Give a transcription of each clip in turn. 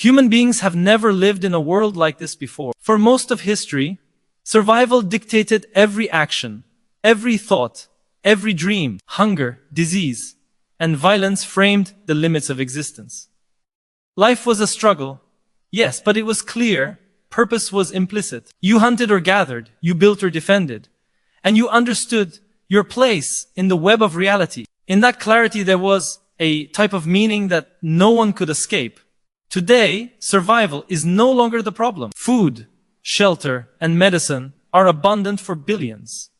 Human beings have never lived in a world like this before. For most of history, survival dictated every action, every thought, every dream. Hunger, disease, and violence framed the limits of existence. Life was a struggle, yes, but it was clear. Purpose was implicit. You hunted or gathered, you built or defended, and you understood your place in the web of reality. In that clarity, there was a type of meaning that no one could escape. Today, survival is no longer the problem. Food, shelter, and medicine are abundant for billions.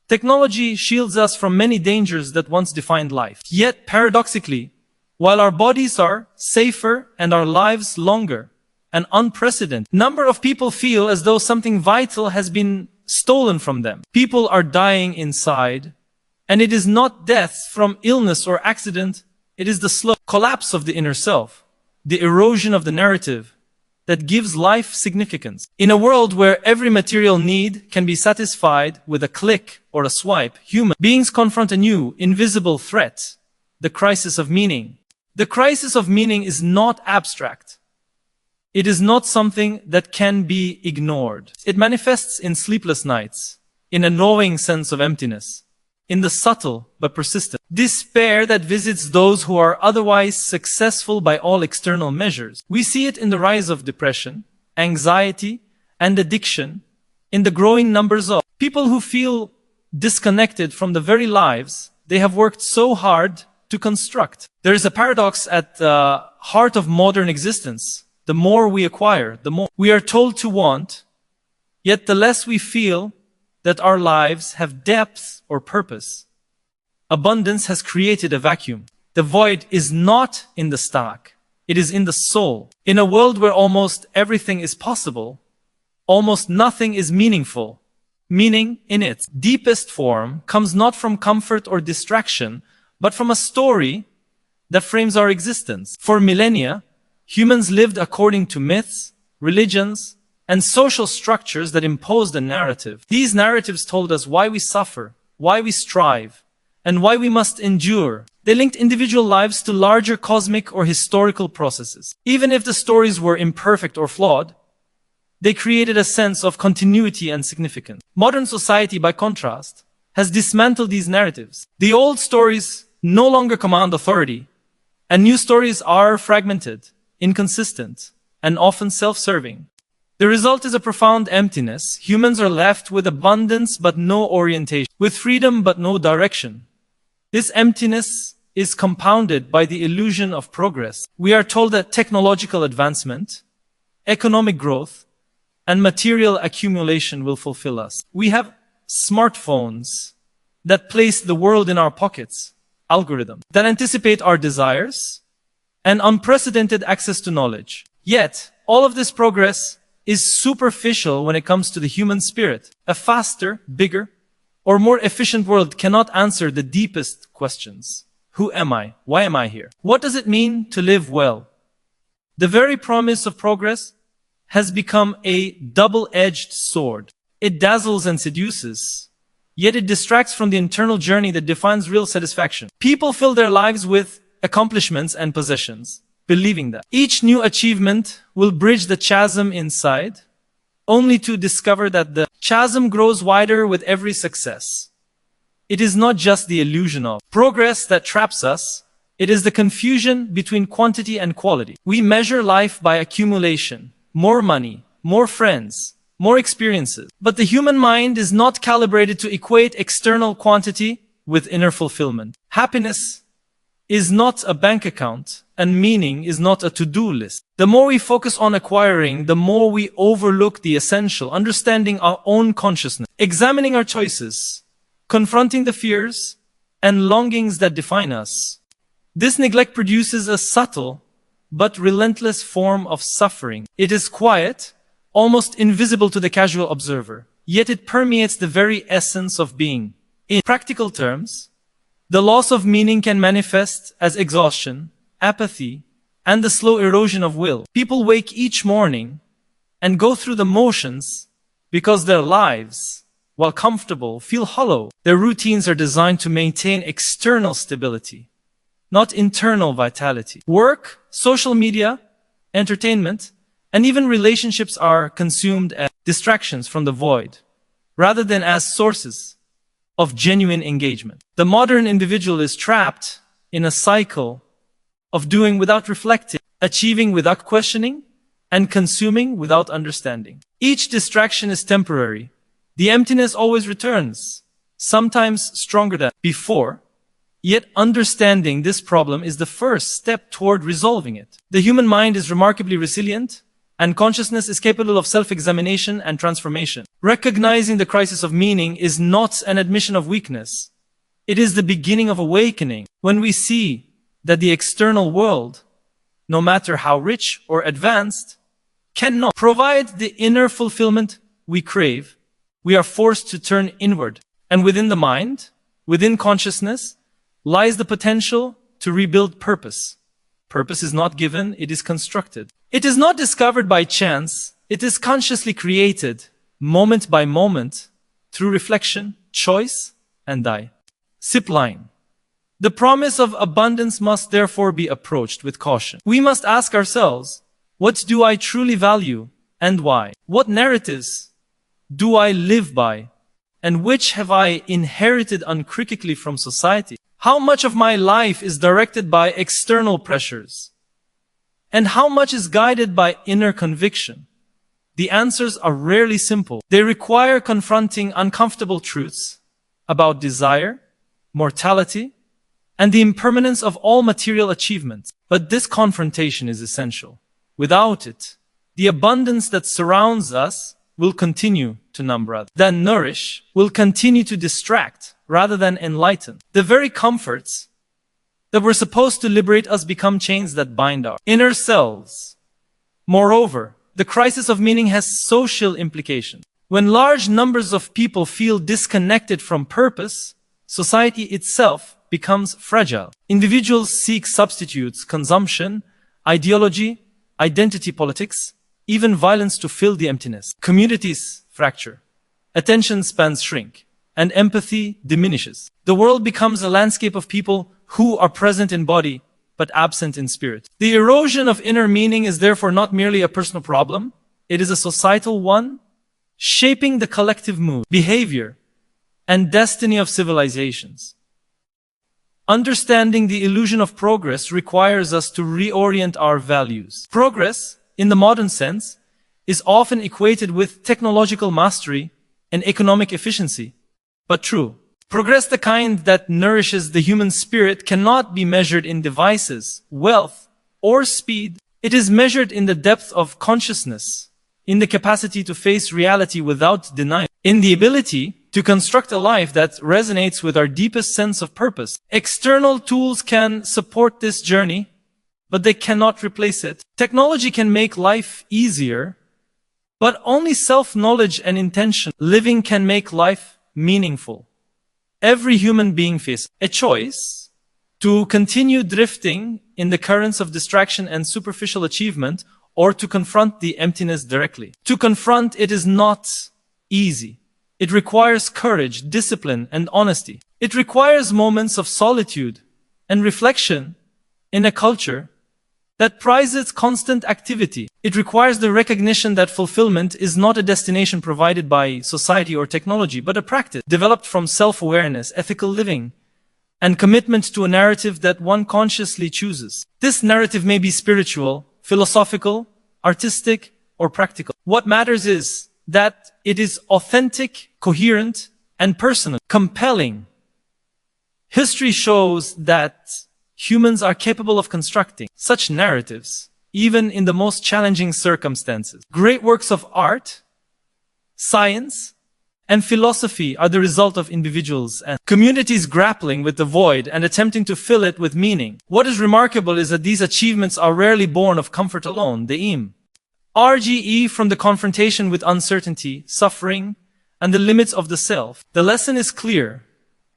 Technology shields us from many dangers that once defined life. Yet, paradoxically, while our bodies are safer and our lives longer, an unprecedented number of people feel as though something vital has been stolen from them. People are dying inside, and it is not death from illness or accident, it is the slow collapse of the inner self, the erosion of the narrative that gives life significance. In a world where every material need can be satisfied with a click or a swipe, human beings confront a new, invisible threat, the crisis of meaning. The crisis of meaning is not abstract. It is not something that can be ignored. It manifests in sleepless nights, in a gnawing sense of emptiness, in the subtle but persistent despair that visits those who are otherwise successful by all external measures. We see it in the rise of depression, anxiety, and addiction, in the growing numbers of people who feel disconnected from the very lives they have worked so hard to construct. There is a paradox at the heart of modern existence. The more we acquire, the more we are told to want, yet the less we feel that our lives have depth or purpose. Abundance has created a vacuum. The void is not in the stock, it is in the soul. In a world where almost everything is possible, almost nothing is meaningful. Meaning, in its deepest form, comes not from comfort or distraction, but from a story that frames our existence. For millennia, humans lived according to myths, religions, and social structures that imposed a narrative. These narratives told us why we suffer, why we strive, and why we must endure. They linked individual lives to larger cosmic or historical processes. Even if the stories were imperfect or flawed, they created a sense of continuity and significance. Modern society, by contrast, has dismantled these narratives. The old stories no longer command authority, and new stories are fragmented, inconsistent, and often self-serving. The result is a profound emptiness. Humans are left with abundance but no orientation, with freedom but no direction. This emptiness is compounded by the illusion of progress. We are told that technological advancement, economic growth, and material accumulation will fulfill us. We have smartphones that place the world in our pockets, algorithms that anticipate our desires, and unprecedented access to knowledge. Yet, all of this progress is superficial when it comes to the human spirit. A faster, bigger, or more efficient world cannot answer the deepest questions. Who am I? Why am I here? What does it mean to live well? The very promise of progress has become a double-edged sword. It dazzles and seduces, yet it distracts from the internal journey that defines real satisfaction. People fill their lives with accomplishments and possessions, believing that each new achievement will bridge the chasm inside, only to discover that the chasm grows wider with every success. It is not just the illusion of progress that traps us, it is the confusion between quantity and quality. We measure life by accumulation, more money, more friends, more experiences. But the human mind is not calibrated to equate external quantity with inner fulfillment. Happiness is not a bank account, and meaning is not a to-do list. The more we focus on acquiring, the more we overlook the essential, understanding our own consciousness, examining our choices, confronting the fears and longings that define us. This neglect produces a subtle but relentless form of suffering. It is quiet, almost invisible to the casual observer, yet it permeates the very essence of being. In practical terms, the loss of meaning can manifest as exhaustion, apathy, and the slow erosion of will. People wake each morning and go through the motions because their lives, while comfortable, feel hollow. Their routines are designed to maintain external stability, not internal vitality. Work, social media, entertainment, and even relationships are consumed as distractions from the void, rather than as sources of genuine engagement. The modern individual is trapped in a cycle of doing without reflecting, achieving without questioning, and consuming without understanding. Each distraction is temporary. The emptiness always returns, sometimes stronger than before. Yet understanding this problem is the first step toward resolving it. The human mind is remarkably resilient, and consciousness is capable of self-examination and transformation. Recognizing the crisis of meaning is not an admission of weakness. It is the beginning of awakening. When we see that the external world, no matter how rich or advanced, cannot provide the inner fulfillment we crave, we are forced to turn inward. And within the mind, within consciousness, lies the potential to rebuild purpose. Purpose is not given, it is constructed. It is not discovered by chance, it is consciously created, moment by moment, through reflection, choice, and Sip line. The promise of abundance must therefore be approached with caution. We must ask ourselves, what do I truly value and why? What narratives do I live by? And which have I inherited uncritically from society? How much of my life is directed by external pressures? And how much is guided by inner conviction? The answers are rarely simple. They require confronting uncomfortable truths about desire, mortality, and the impermanence of all material achievements. But this confrontation is essential. Without it, the abundance that surrounds us will continue to numb rather than nourish, will continue to distract rather than enlighten. The very comforts that were supposed to liberate us become chains that bind our inner selves. Moreover, the crisis of meaning has social implications. When large numbers of people feel disconnected from purpose, society itself becomes fragile. Individuals seek substitutes, consumption, ideology, identity politics, even violence to fill the emptiness. Communities fracture, attention spans shrink, and empathy diminishes. The world becomes a landscape of people who are present in body, but absent in spirit. The erosion of inner meaning is therefore not merely a personal problem, it is a societal one, shaping the collective mood, behavior, and destiny of civilizations. Understanding the illusion of progress requires us to reorient our values. Progress, in the modern sense, is often equated with technological mastery and economic efficiency. But true, progress, the kind that nourishes the human spirit, cannot be measured in devices, wealth, or speed. It is measured in the depth of consciousness, in the capacity to face reality without denial, in the ability to construct a life that resonates with our deepest sense of purpose. External tools can support this journey, but they cannot replace it. Technology can make life easier, but only self-knowledge and intention living can make life meaningful. Every human being faces a choice to continue drifting in the currents of distraction and superficial achievement, or to confront the emptiness directly. To confront it is not easy. It requires courage, discipline, and honesty. It requires moments of solitude and reflection in a culture that prizes constant activity. It requires the recognition that fulfillment is not a destination provided by society or technology, but a practice developed from self-awareness, ethical living, and commitment to a narrative that one consciously chooses. This narrative may be spiritual, philosophical, artistic, or practical. What matters is that it is authentic, coherent, and personal, compelling. History shows that humans are capable of constructing such narratives, even in the most challenging circumstances. Great works of art, science, and philosophy are the result of individuals and communities grappling with the void and attempting to fill it with meaning. What is remarkable is that these achievements are rarely born of comfort alone. The aim RGE from the confrontation with uncertainty, suffering, and the limits of the self. The lesson is clear.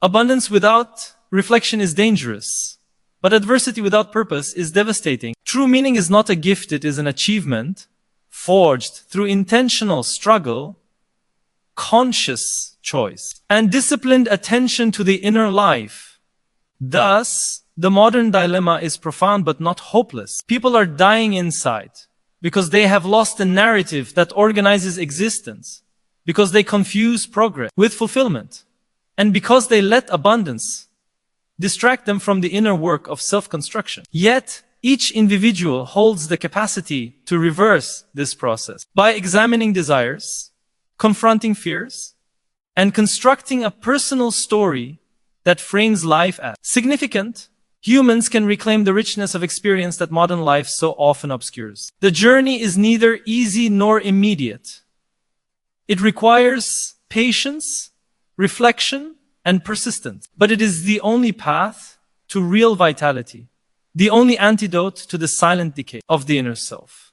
Abundance without reflection is dangerous, but adversity without purpose is devastating. True meaning is not a gift, it is an achievement, forged through intentional struggle, conscious choice, and disciplined attention to the inner life. Thus, the modern dilemma is profound but not hopeless. People are dying inside, because they have lost the narrative that organizes existence, because they confuse progress with fulfillment, and because they let abundance distract them from the inner work of self-construction. Yet, each individual holds the capacity to reverse this process by examining desires, confronting fears, and constructing a personal story that frames life as significant. Humans can reclaim the richness of experience that modern life so often obscures. The journey is neither easy nor immediate. It requires patience, reflection, and persistence. But it is the only path to real vitality, the only antidote to the silent decay of the inner self.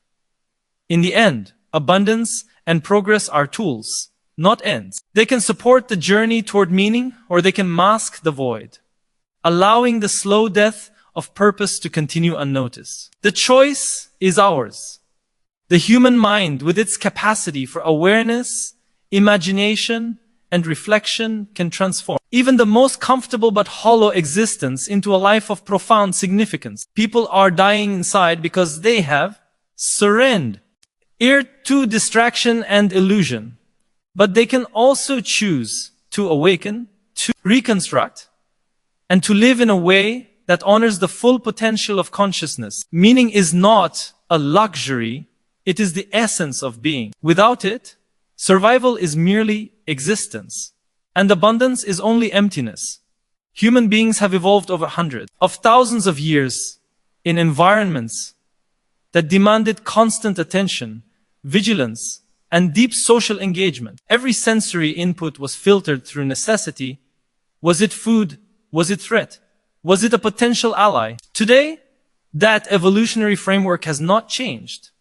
In the end, abundance and progress are tools, not ends. They can support the journey toward meaning, or they can mask the void, allowing the slow death of purpose to continue unnoticed. The choice is ours. The human mind, with its capacity for awareness, imagination, and reflection, can transform even the most comfortable but hollow existence into a life of profound significance. People are dying inside because they have surrendered to distraction and illusion. But they can also choose to awaken, to reconstruct, and to live in a way that honors the full potential of consciousness. Meaning is not a luxury, it is the essence of being. Without it, survival is merely existence, and abundance is only emptiness. Human beings have evolved over hundreds of thousands of years in environments that demanded constant attention, vigilance, and deep social engagement. Every sensory input was filtered through necessity. Was it food? Was it threat? Was it a potential ally? Today, that evolutionary framework has not changed,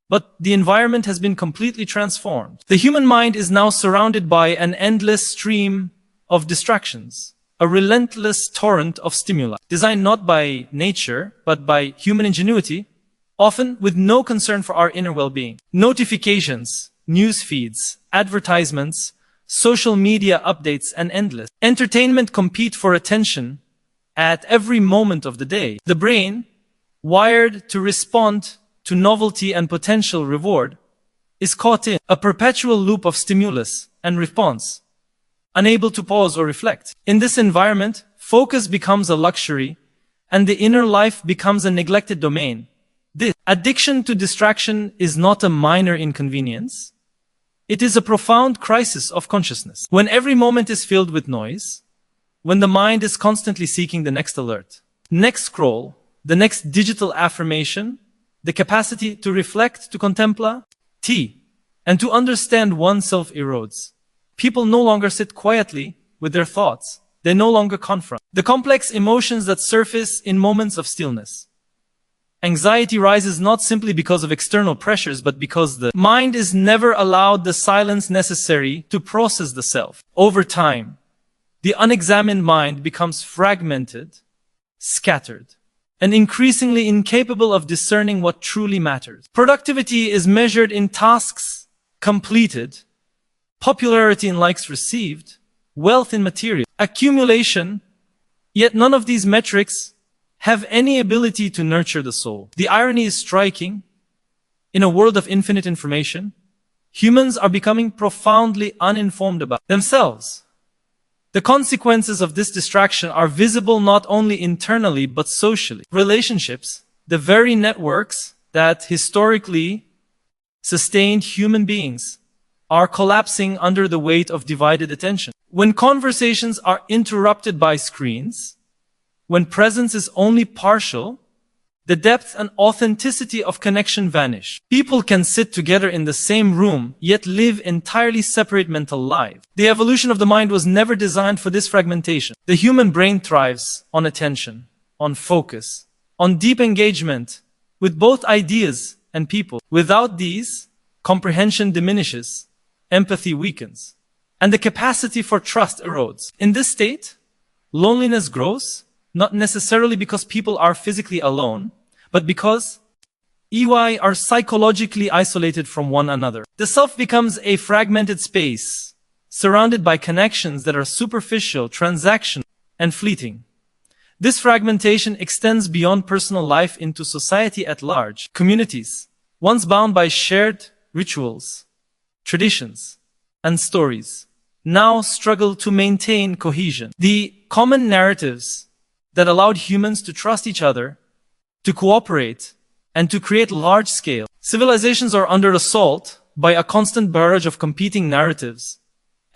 but the environment has been completely transformed. The human mind is now surrounded by an endless stream of distractions, a relentless torrent of stimuli, designed not by nature, but by human ingenuity, often with no concern for our inner well-being. Notifications, news feeds, advertisements, social media updates, and endless entertainment compete for attention at every moment of the day. The brain, wired to respond to novelty and potential reward, is caught in a perpetual loop of stimulus and response, unable to pause or reflect. In this environment, focus becomes a luxury, and the inner life becomes a neglected domain. This addiction to distraction is not a minor inconvenience. It is a profound crisis of consciousness. When every moment is filled with noise, when the mind is constantly seeking the next alert, next scroll, the next digital affirmation, the capacity to reflect, to contemplate, and to understand oneself erodes. People no longer sit quietly with their thoughts. They no longer confront the complex emotions that surface in moments of stillness. Anxiety rises not simply because of external pressures, but because the mind is never allowed the silence necessary to process the self. Over time, the unexamined mind becomes fragmented, scattered, and increasingly incapable of discerning what truly matters. Productivity is measured in tasks completed, popularity in likes received, wealth in material accumulation, yet none of these metrics have any ability to nurture the soul. The irony is striking. In a world of infinite information, humans are becoming profoundly uninformed about themselves. The consequences of this distraction are visible not only internally but socially. Relationships, the very networks that historically sustained human beings, are collapsing under the weight of divided attention. When conversations are interrupted by screens, when presence is only partial, the depth and authenticity of connection vanish. People can sit together in the same room, yet live entirely separate mental lives. The evolution of the mind was never designed for this fragmentation. The human brain thrives on attention, on focus, on deep engagement with both ideas and people. Without these, comprehension diminishes, empathy weakens, and the capacity for trust erodes. In this state, loneliness grows, not necessarily because people are physically alone, but because EY are psychologically isolated from one another. The self becomes a fragmented space, surrounded by connections that are superficial, transactional, and fleeting. This fragmentation extends beyond personal life into society at large. Communities, once bound by shared rituals, traditions, and stories, now struggle to maintain cohesion. The common narratives that allowed humans to trust each other, to cooperate, and to create large-scale civilizations are under assault by a constant barrage of competing narratives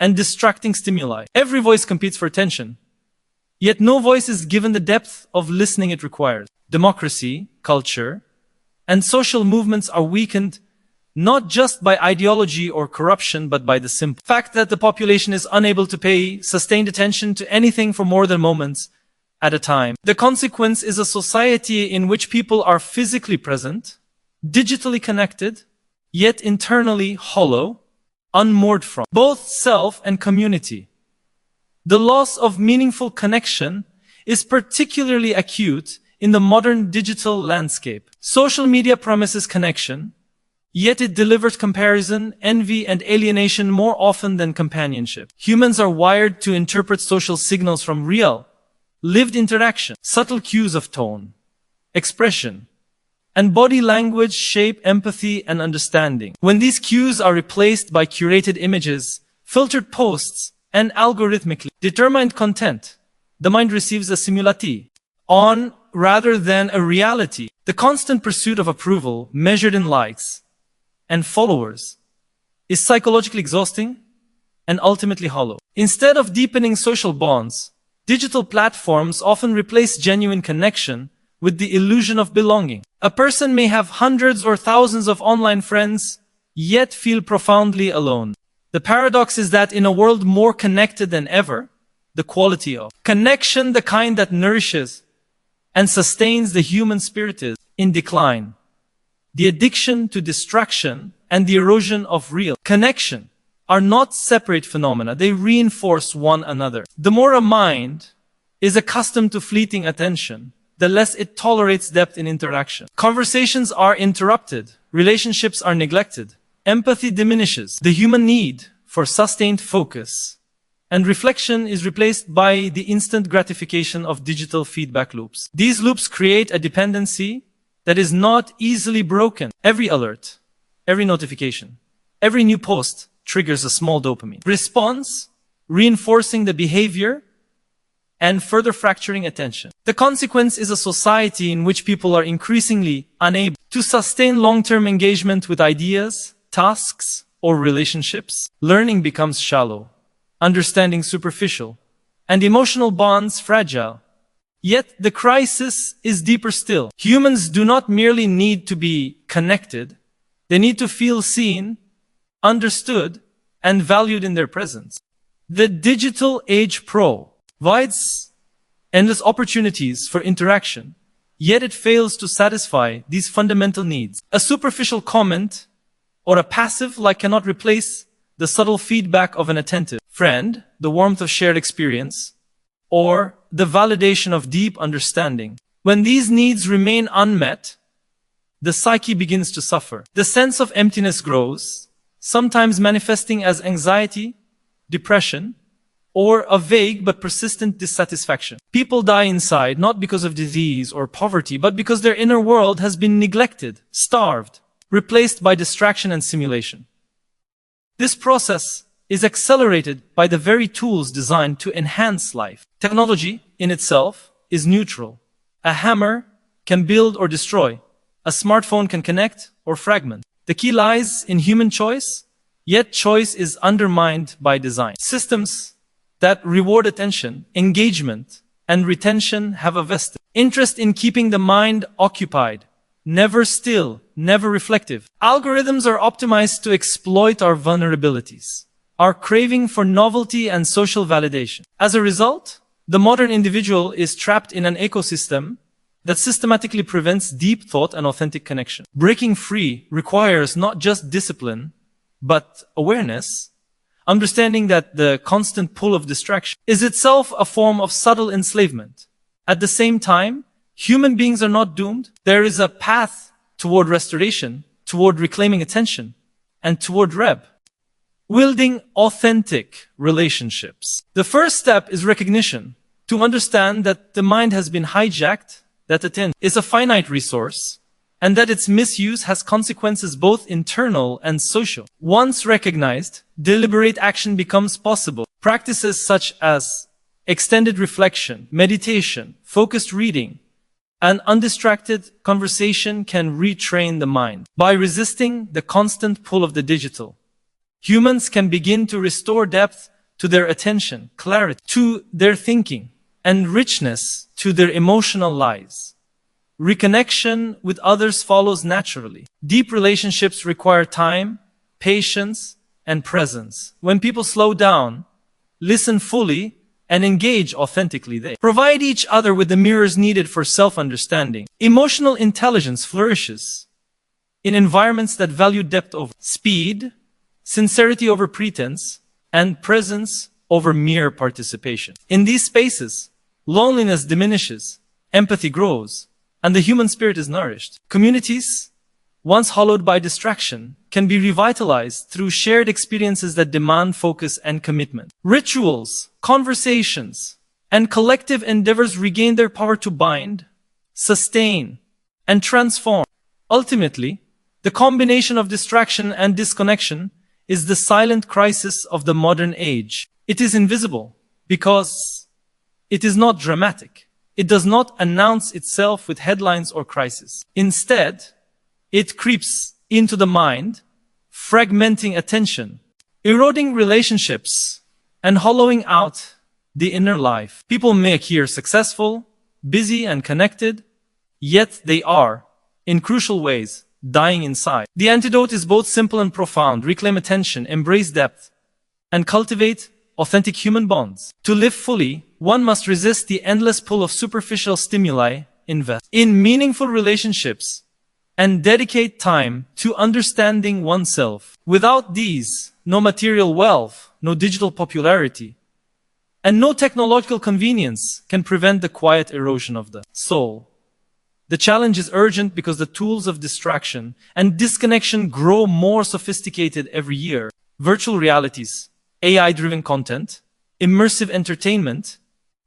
and distracting stimuli. Every voice competes for attention, yet no voice is given the depth of listening it requires. Democracy, culture, and social movements are weakened not just by ideology or corruption, but by the simple fact that the population is unable to pay sustained attention to anything for more than moments at a time. The consequence is a society in which people are physically present, digitally connected, yet internally hollow, unmoored from both self and community. The loss of meaningful connection is particularly acute in the modern digital landscape. Social media promises connection, yet it delivers comparison, envy, and alienation more often than companionship. Humans are wired to interpret social signals from real, lived interaction. Subtle cues of tone, expression, and body language shape empathy and understanding. When these cues are replaced by curated images, filtered posts, and algorithmically determined content, the mind receives a simulati on rather than a reality. The constant pursuit of approval, measured in likes and followers, is psychologically exhausting and ultimately hollow. Instead of deepening social bonds, digital platforms often replace genuine connection with the illusion of belonging. A person may have hundreds or thousands of online friends, yet feel profoundly alone. The paradox is that in a world more connected than ever, the quality of connection, the kind that nourishes and sustains the human spirit, is in decline. The addiction to distraction and the erosion of real connection are not separate phenomena. They reinforce one another. The more a mind is accustomed to fleeting attention, the less it tolerates depth in interaction. Conversations are interrupted. Relationships are neglected. Empathy diminishes. The human need for sustained focus and reflection is replaced by the instant gratification of digital feedback loops. These loops create a dependency that is not easily broken. Every alert, every notification, every new post triggers a small dopamine response, reinforcing the behavior and further fracturing attention. The consequence is a society in which people are increasingly unable to sustain long-term engagement with ideas, tasks, or relationships. Learning becomes shallow, understanding superficial, and emotional bonds fragile. Yet the crisis is deeper still. Humans do not merely need to be connected, they need to feel seen, understood, and valued in their presence. The digital age provides endless opportunities for interaction, yet it fails to satisfy these fundamental needs. A superficial comment or a passive like cannot replace the subtle feedback of an attentive friend, the warmth of shared experience, or the validation of deep understanding. When these needs remain unmet, the psyche begins to suffer. The sense of emptiness grows, sometimes manifesting as anxiety, depression, or a vague but persistent dissatisfaction. People die inside not because of disease or poverty, but because their inner world has been neglected, starved, replaced by distraction and simulation. This process is accelerated by the very tools designed to enhance life. Technology, in itself, is neutral. A hammer can build or destroy. A smartphone can connect or fragment. The key lies in human choice, yet choice is undermined by design. Systems that reward attention, engagement, and retention have a vested interest in keeping the mind occupied, never still, never reflective. Algorithms are optimized to exploit our vulnerabilities, our craving for novelty and social validation. As a result, the modern individual is trapped in an ecosystem that systematically prevents deep thought and authentic connection. Breaking free requires not just discipline, but awareness, understanding that the constant pull of distraction is itself a form of subtle enslavement. At the same time, human beings are not doomed. There is a path toward restoration, toward reclaiming attention, and toward wielding authentic relationships. The first step is recognition, to understand that the mind has been hijacked, that attention is a finite resource, and that its misuse has consequences both internal and social. Once recognized, deliberate action becomes possible. Practices such as extended reflection, meditation, focused reading, and undistracted conversation can retrain the mind. By resisting the constant pull of the digital, humans can begin to restore depth to their attention, clarity to their thinking, and richness to their emotional lives. Reconnection with others follows naturally. Deep relationships require time, patience, and presence. When people slow down, listen fully, and engage authentically, they provide each other with the mirrors needed for self-understanding. Emotional intelligence flourishes in environments that value depth over speed, sincerity over pretense, and presence over mere participation. In these spaces, loneliness diminishes, empathy grows, and the human spirit is nourished. Communities, once hollowed by distraction, can be revitalized through shared experiences that demand focus and commitment. Rituals, conversations, and collective endeavors regain their power to bind, sustain, and transform. Ultimately, the combination of distraction and disconnection is the silent crisis of the modern age. It is invisible because it is not dramatic. It does not announce itself with headlines or crises. Instead, it creeps into the mind, fragmenting attention, eroding relationships, and hollowing out the inner life. People may appear successful, busy, and connected, yet they are, in crucial ways, dying inside. The antidote is both simple and profound. Reclaim attention, embrace depth, and cultivate authentic human bonds. To live fully, one must resist the endless pull of superficial stimuli, invest in meaningful relationships, and dedicate time to understanding oneself. Without these, no material wealth, no digital popularity, and no technological convenience can prevent the quiet erosion of the soul. The challenge is urgent because the tools of distraction and disconnection grow more sophisticated every year. Virtual realities, AI-driven content, immersive entertainment,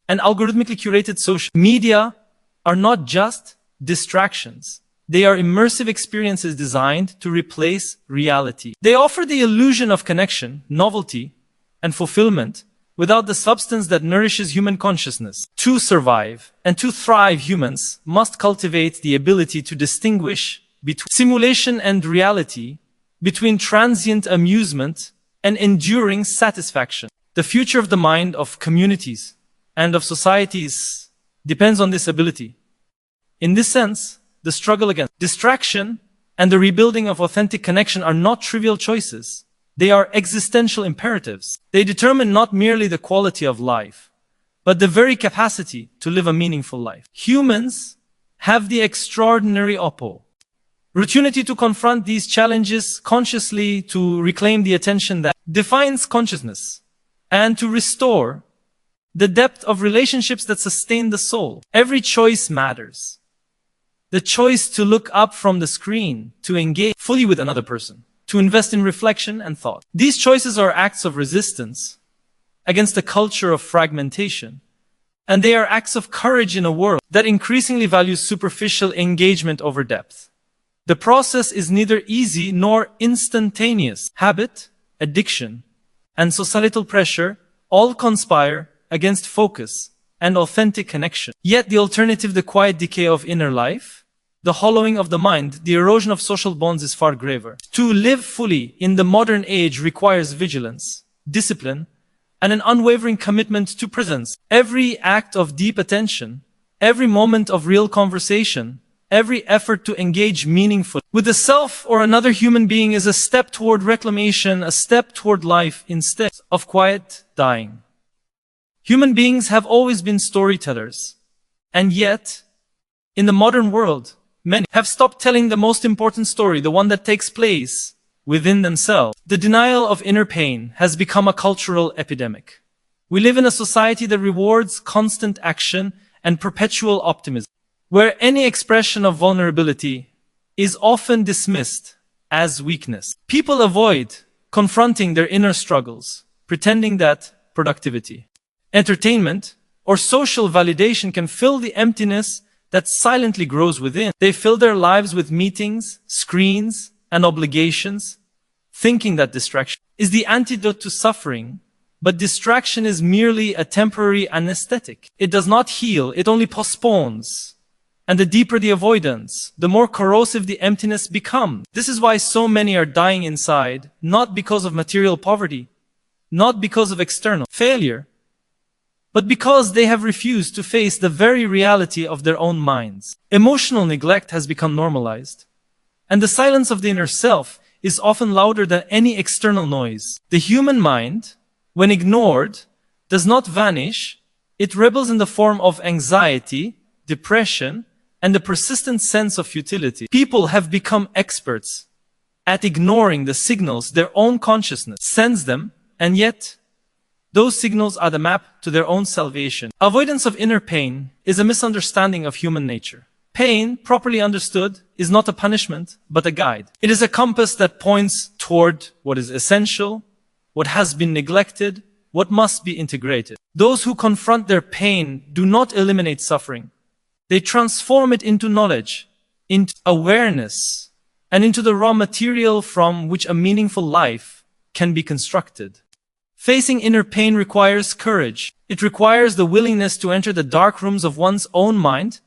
and algorithmically curated social media are not just distractions. They are immersive experiences designed to replace reality. They offer the illusion of connection, novelty, and fulfillment without the substance that nourishes human consciousness. To survive and to thrive, humans must cultivate the ability to distinguish between simulation and reality, between transient amusement and enduring satisfaction. The future of the mind, of communities, and of societies depends on this ability. In this sense, the struggle against distraction and the rebuilding of authentic connection are not trivial choices. They are existential imperatives. They determine not merely the quality of life, but the very capacity to live a meaningful life. Humans have the extraordinary opportunity to confront these challenges consciously, to reclaim the attention that defines consciousness, and to restore the depth of relationships that sustain the soul. Every choice matters. The choice to look up from the screen, to engage fully with another person, to invest in reflection and thought. These choices are acts of resistance against a culture of fragmentation, and they are acts of courage in a world that increasingly values superficial engagement over depth. The process is neither easy nor instantaneous. Habit, addiction, and societal pressure all conspire against focus and authentic connection. Yet the alternative, the quiet decay of inner life, the hollowing of the mind, the erosion of social bonds, is far graver. To live fully in the modern age requires vigilance, discipline, and an unwavering commitment to presence. Every act of deep attention, every moment of real conversation, every effort to engage meaningfully with the self or another human being is a step toward reclamation, a step toward life instead of quiet dying. Human beings have always been storytellers, and yet, in the modern world, many have stopped telling the most important story, the one that takes place within themselves. The denial of inner pain has become a cultural epidemic. We live in a society that rewards constant action and perpetual optimism, where any expression of vulnerability is often dismissed as weakness. People avoid confronting their inner struggles, pretending that productivity, entertainment, or social validation can fill the emptiness that silently grows within. They fill their lives with meetings, screens, and obligations, thinking that distraction is the antidote to suffering. But distraction is merely a temporary anesthetic. It does not heal, it only postpones. And the deeper the avoidance, the more corrosive the emptiness becomes. This is why so many are dying inside, not because of material poverty, not because of external failure, but because they have refused to face the very reality of their own minds. Emotional neglect has become normalized, and the silence of the inner self is often louder than any external noise. The human mind, when ignored, does not vanish. It rebels in the form of anxiety, depression, and a persistent sense of futility. People have become experts at ignoring the signals their own consciousness sends them, and yet, those signals are the map to their own salvation. Avoidance of inner pain is a misunderstanding of human nature. Pain, properly understood, is not a punishment, but a guide. It is a compass that points toward what is essential, what has been neglected, what must be integrated. Those who confront their pain do not eliminate suffering. They transform it into knowledge, into awareness, and into the raw material from which a meaningful life can be constructed. Facing inner pain requires courage. It requires the willingness to enter the dark rooms of one's own mind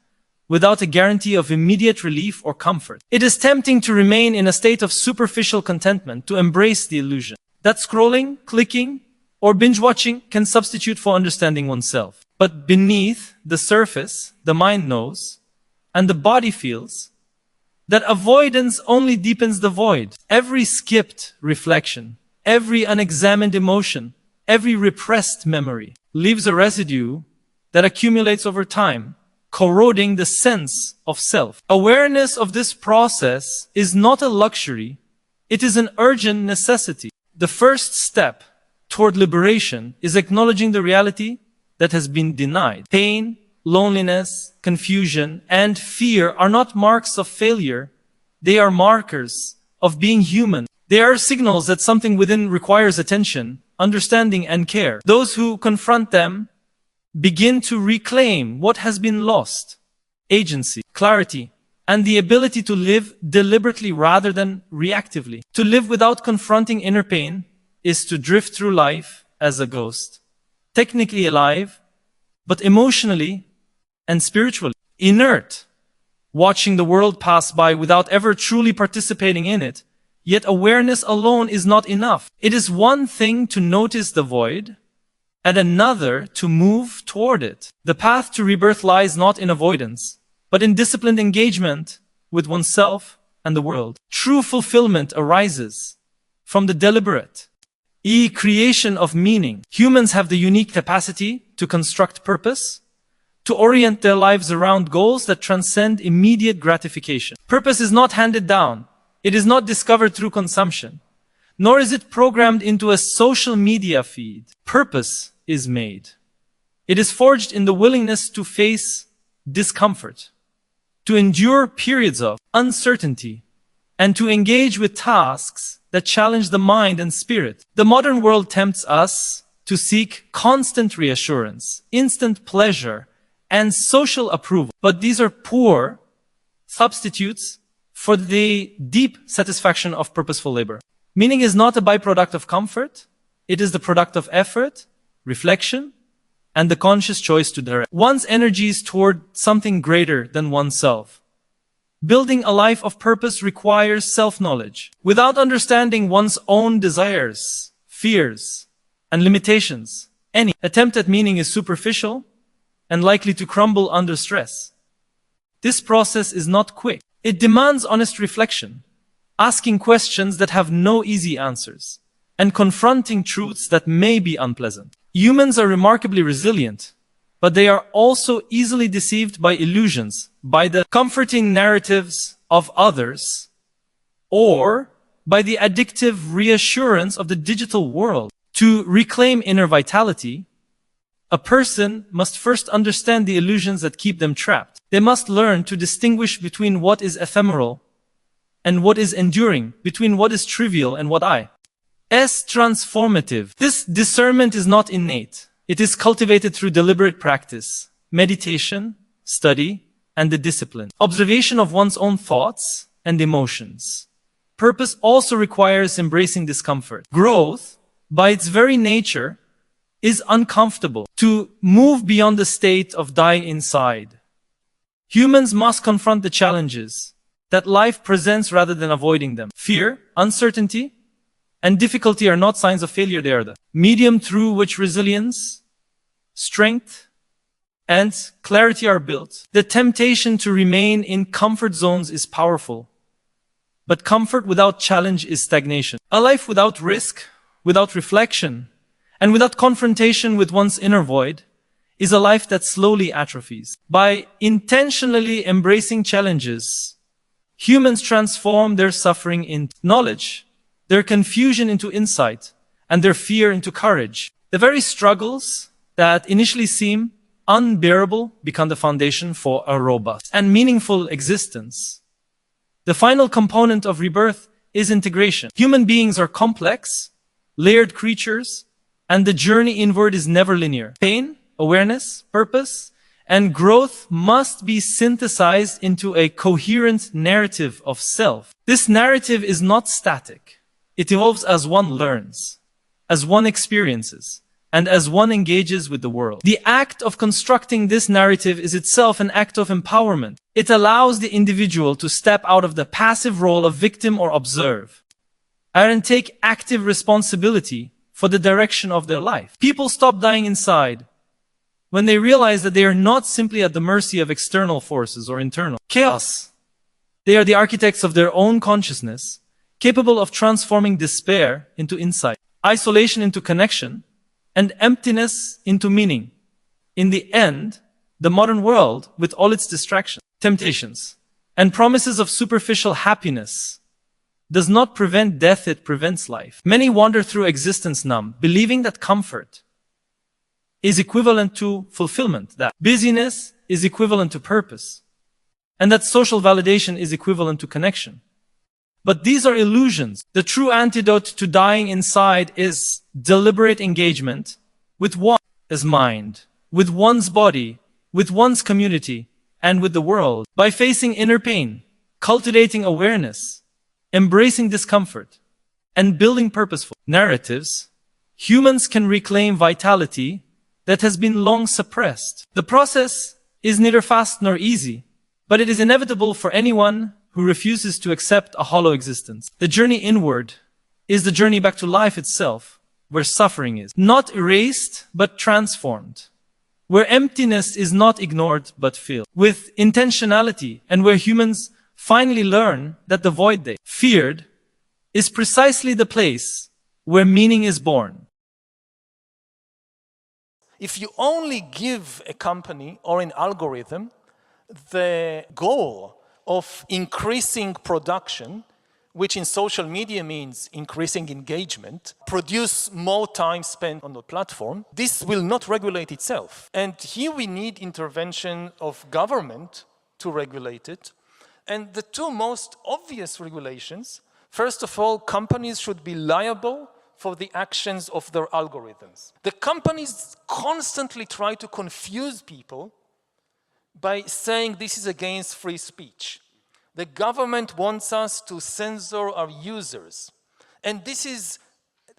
without a guarantee of immediate relief or comfort. It is tempting to remain in a state of superficial contentment, to embrace the illusion that scrolling, clicking, or binge-watching can substitute for understanding oneself. But beneath the surface, the mind knows, and the body feels, that avoidance only deepens the void. Every skipped reflection, every unexamined emotion, every repressed memory leaves a residue that accumulates over time, corroding the sense of self. Awareness of this process is not a luxury, it is an urgent necessity. The first step toward liberation is acknowledging the reality that has been denied. Pain, loneliness, confusion, and fear are not marks of failure. They are markers of being human. They are signals that something within requires attention, understanding, and care. Those who confront them begin to reclaim what has been lost: agency, clarity, and the ability to live deliberately rather than reactively. To live without confronting inner pain is to drift through life as a ghost, technically alive, but emotionally and spiritually inert, watching the world pass by without ever truly participating in it. Yet awareness alone is not enough. It is one thing to notice the void, and another to move toward it. The path to rebirth lies not in avoidance, but in disciplined engagement with oneself and the world. True fulfillment arises from the deliberate creation of meaning. Humans have the unique capacity to construct purpose, to orient their lives around goals that transcend immediate gratification. Purpose is not handed down. It is not discovered through consumption, nor is it programmed into a social media feed. Purpose is made. It is forged in the willingness to face discomfort, to endure periods of uncertainty, and to engage with tasks that challenge the mind and spirit. The modern world tempts us to seek constant reassurance, instant pleasure, and social approval. But these are poor substitutes for the deep satisfaction of purposeful labor. Meaning is not a byproduct of comfort. It is the product of effort, reflection, and the conscious choice to direct one's energies toward something greater than oneself. Building a life of purpose requires self-knowledge. Without understanding one's own desires, fears, and limitations, any attempt at meaning is superficial and likely to crumble under stress. This process is not quick. It demands honest reflection, asking questions that have no easy answers, and confronting truths that may be unpleasant. Humans are remarkably resilient, but they are also easily deceived by illusions, by the comforting narratives of others, or by the addictive reassurance of the digital world. To reclaim inner vitality, a person must first understand the illusions that keep them trapped. They must learn to distinguish between what is ephemeral and what is enduring, between what is trivial and what is transformative. This discernment is not innate. It is cultivated through deliberate practice, meditation, study, and the discipline. Observation of one's own thoughts and emotions. Purpose also requires embracing discomfort. Growth, by its very nature, is uncomfortable. To move beyond the state of dying inside, humans must confront the challenges that life presents rather than avoiding them. Fear, uncertainty, and difficulty are not signs of failure, they are the medium through which resilience, strength, and clarity are built. The temptation to remain in comfort zones is powerful, but comfort without challenge is stagnation. A life without risk, without reflection, and without confrontation with one's inner void is a life that slowly atrophies. By intentionally embracing challenges, humans transform their suffering into knowledge, their confusion into insight, and their fear into courage. The very struggles that initially seem unbearable become the foundation for a robust and meaningful existence. The final component of rebirth is integration. Human beings are complex, layered creatures, and the journey inward is never linear. Pain, awareness, purpose, and growth must be synthesized into a coherent narrative of self. This narrative is not static. It evolves as one learns, as one experiences, and as one engages with the world. The act of constructing this narrative is itself an act of empowerment. It allows the individual to step out of the passive role of victim or observe, and take active responsibility for the direction of their life. People stop dying inside when they realize that they are not simply at the mercy of external forces or internal chaos. They are the architects of their own consciousness, capable of transforming despair into insight, isolation into connection, and emptiness into meaning. In the end, the modern world, with all its distractions, temptations, and promises of superficial happiness, does not prevent death, it prevents life. Many wander through existence numb, believing that comfort is equivalent to fulfillment, that busyness is equivalent to purpose, and that social validation is equivalent to connection. But these are illusions. The true antidote to dying inside is deliberate engagement with one's mind, with one's body, with one's community, and with the world. By facing inner pain, cultivating awareness, embracing discomfort, and building purposeful narratives, humans can reclaim vitality that has been long suppressed. The process is neither fast nor easy, but it is inevitable for anyone who refuses to accept a hollow existence. The journey inward is the journey back to life itself, where suffering is not erased, but transformed, where emptiness is not ignored, but filled with intentionality, and where humans finally learn that the void they feared is precisely the place where meaning is born. If you only give a company or an algorithm the goal of increasing production, which in social media means increasing engagement, produce more time spent on the platform, this will not regulate itself. And here we need intervention of government to regulate it. And the two most obvious regulations, first of all, companies should be liable for the actions of their algorithms. The companies constantly try to confuse people by saying this is against free speech. The government wants us to censor our users. And this is,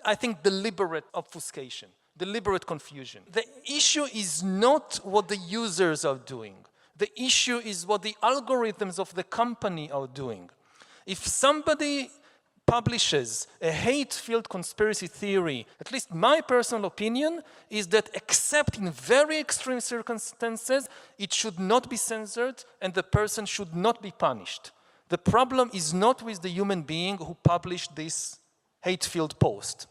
I think, deliberate obfuscation, deliberate confusion. The issue is not what the users are doing. The issue is what the algorithms of the company are doing. If somebody publishes a hate-filled conspiracy theory, at least my personal opinion is that except in very extreme circumstances, it should not be censored and the person should not be punished. The problem is not with the human being who published this hate-filled post.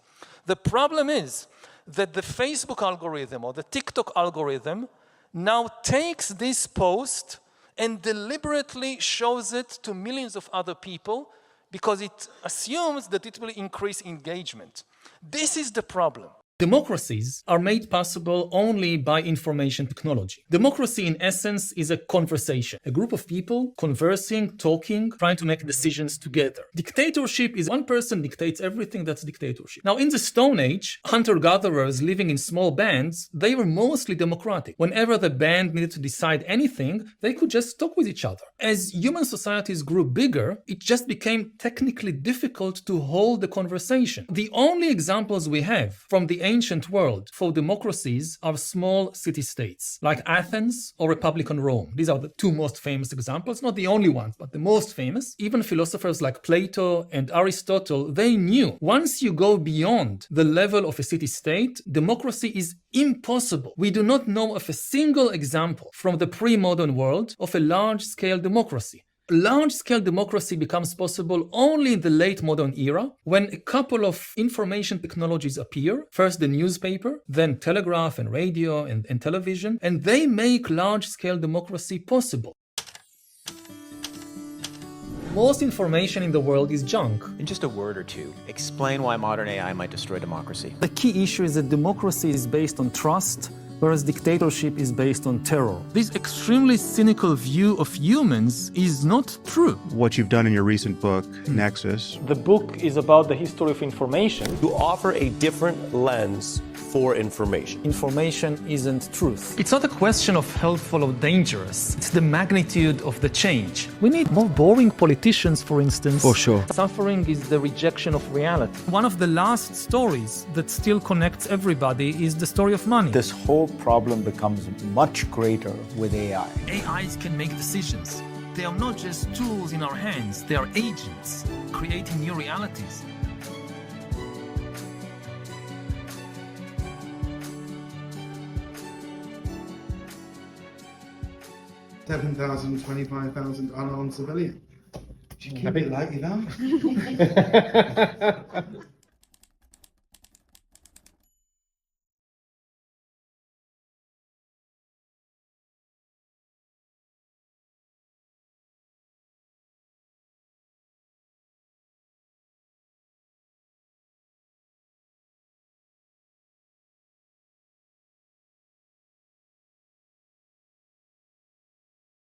The problem is that the Facebook algorithm or the TikTok algorithm now takes this post and deliberately shows it to millions of other people because it assumes that it will increase engagement. This is the problem. Democracies are made possible only by information technology. Democracy, in essence, is a conversation. A group of people conversing, talking, trying to make decisions together. Dictatorship is one person dictates everything. That's dictatorship. Now, in the Stone Age, hunter-gatherers living in small bands, they were mostly democratic. Whenever the band needed to decide anything, they could just talk with each other. As human societies grew bigger, it just became technically difficult to hold the conversation. The only examples we have from the ancient world for democracies are small city-states, like Athens or Republican Rome. These are the two most famous examples, not the only ones, but the most famous. Even philosophers like Plato and Aristotle, they knew once you go beyond the level of a city-state, democracy is impossible. We do not know of a single example from the pre-modern world of a large-scale democracy. Large-scale democracy becomes possible only in the late modern era, when a couple of information technologies appear. First the newspaper, then telegraph and radio and television, and they make large-scale democracy possible. Most information in the world is junk. In just a word or two, explain why modern AI might destroy democracy. The key issue is that democracy is based on trust, whereas dictatorship is based on terror. This extremely cynical view of humans is not true. What you've done in your recent book, Nexus. The book is about the history of information. To offer a different lens for information. Information isn't truth. It's not a question of helpful or dangerous. It's the magnitude of the change. We need more boring politicians, for instance. For sure. Suffering is the rejection of reality. One of the last stories that still connects everybody is the story of money. This whole problem becomes much greater with AI. AIs can make decisions. They are not just tools in our hands, they are agents, creating new realities. $7,000, $25,000 unarmed civilian. Keep it like you know.